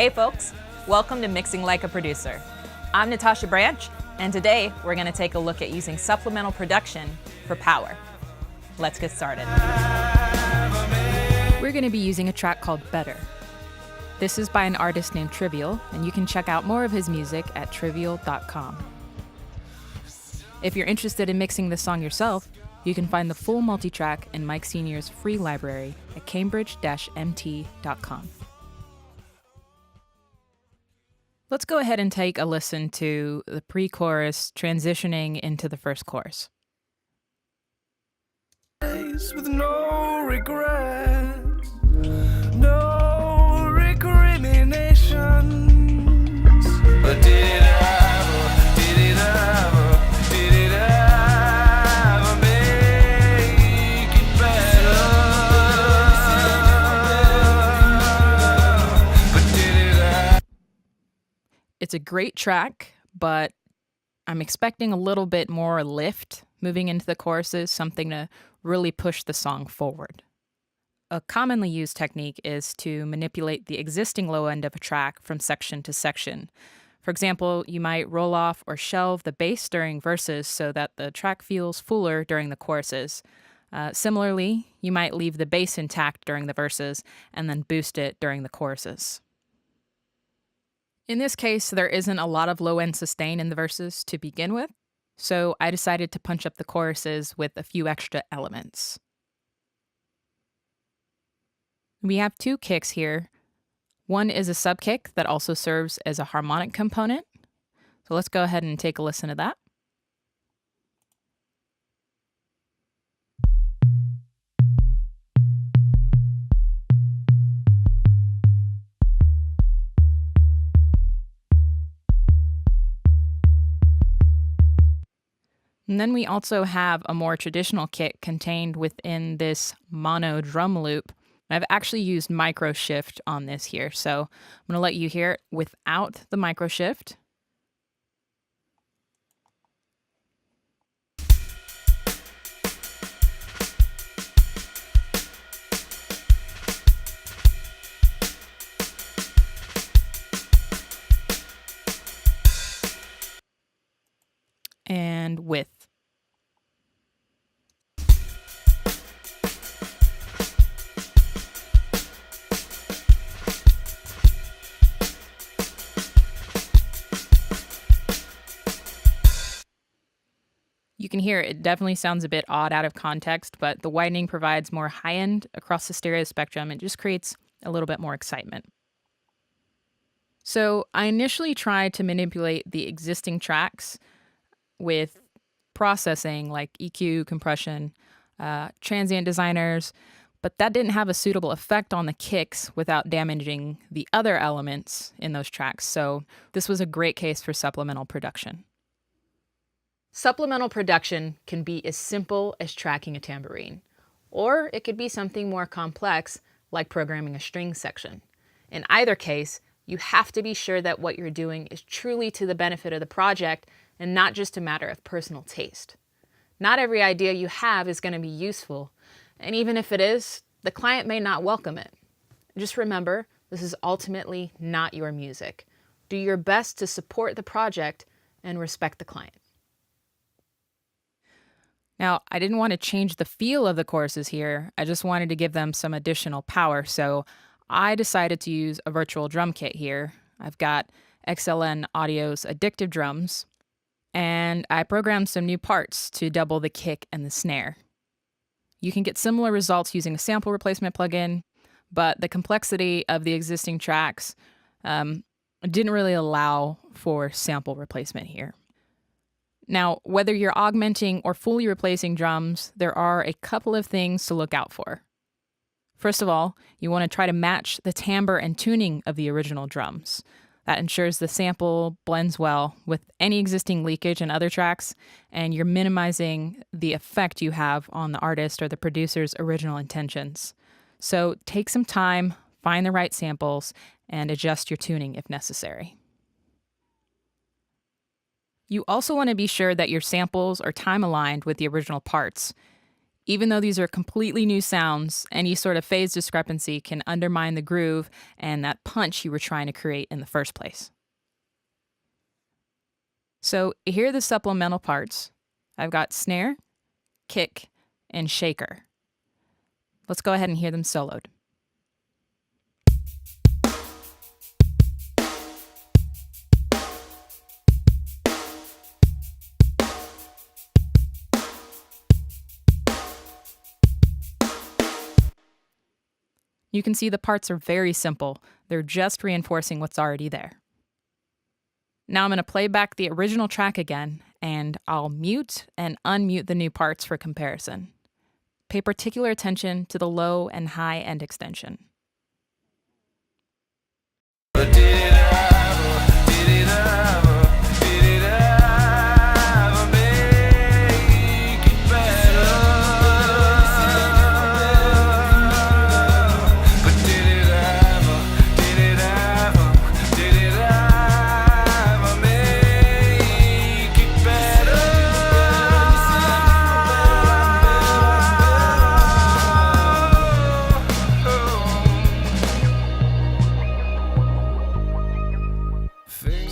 Hey folks, welcome to Mixing Like a Producer. I'm Natasha Branch, and today we're going to take a look at using supplemental production for power. Let's get started. We're going to be using a track called Better. This is by an artist named Triviul, and you can check out more of his music at triviul.com. If you're interested in mixing this song yourself, you can find the full multitrack in Mike Sr.'s free library at cambridge-mt.com. Let's go ahead and take a listen to the pre-chorus transitioning into the first chorus. With no regrets, no recriminations. But did it ever make it better? But did it ever? It's a great track, but I'm expecting a little bit more lift moving into the choruses, something to really push the song forward. A commonly used technique is to manipulate the existing low end of a track from section to section. For example, you might roll off or shelve the bass during verses so that the track feels fuller during the choruses. Similarly, you might leave the bass intact during the verses and then boost it during the choruses. In this case, there isn't a lot of low-end sustain in the verses to begin with, so I decided to punch up the choruses with a few extra elements. We have two kicks here. One is a sub-kick that also serves as a harmonic component. So let's go ahead and take a listen to that. And then we also have a more traditional kick contained within this mono drum loop. I've actually used micro shift on this here, so I'm going to let you hear it without the micro shift. And with. You can hear it definitely sounds a bit odd out of context, but the widening provides more high end across the stereo spectrum. It just creates a little bit more excitement. So I initially tried to manipulate the existing tracks with processing like EQ, compression, transient designers, but that didn't have a suitable effect on the kicks without damaging the other elements in those tracks. So this was a great case for supplemental production. Supplemental production can be as simple as tracking a tambourine, or it could be something more complex like programming a string section. In either case, you have to be sure that what you're doing is truly to the benefit of the project and not just a matter of personal taste. Not every idea you have is going to be useful, and even if it is, the client may not welcome it. Just remember, this is ultimately not your music. Do your best to support the project and respect the client. Now, I didn't want to change the feel of the choruses here. I just wanted to give them some additional power, so I decided to use a virtual drum kit here. I've got XLN Audio's Addictive Drums, and I programmed some new parts to double the kick and the snare. You can get similar results using a sample replacement plugin, but the complexity of the existing tracks didn't really allow for sample replacement here. Now, whether you're augmenting or fully replacing drums, there are a couple of things to look out for. First of all, you want to try to match the timbre and tuning of the original drums. That ensures the sample blends well with any existing leakage in other tracks, and you're minimizing the effect you have on the artist or the producer's original intentions. So take some time, find the right samples, and adjust your tuning if necessary. You also want to be sure that your samples are time-aligned with the original parts. Even though these are completely new sounds, any sort of phase discrepancy can undermine the groove and that punch you were trying to create in the first place. So here are the supplemental parts. I've got snare, kick, and shaker. Let's go ahead and hear them soloed. You can see the parts are very simple. They're just reinforcing what's already there. Now I'm going to play back the original track again, and I'll mute and unmute the new parts for comparison. Pay particular attention to the low and high end extension.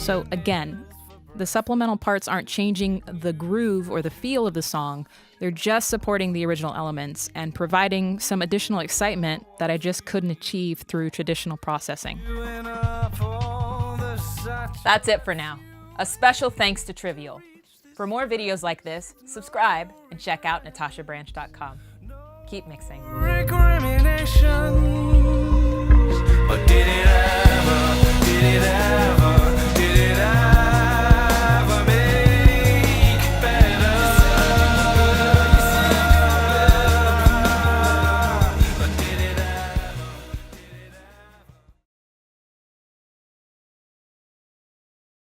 So again, the supplemental parts aren't changing the groove or the feel of the song. They're just supporting the original elements and providing some additional excitement that I just couldn't achieve through traditional processing. That's it for now. A special thanks to Triviul. For more videos like this, subscribe and check out natashabranch.com. Keep mixing. Recriminations. But did it ever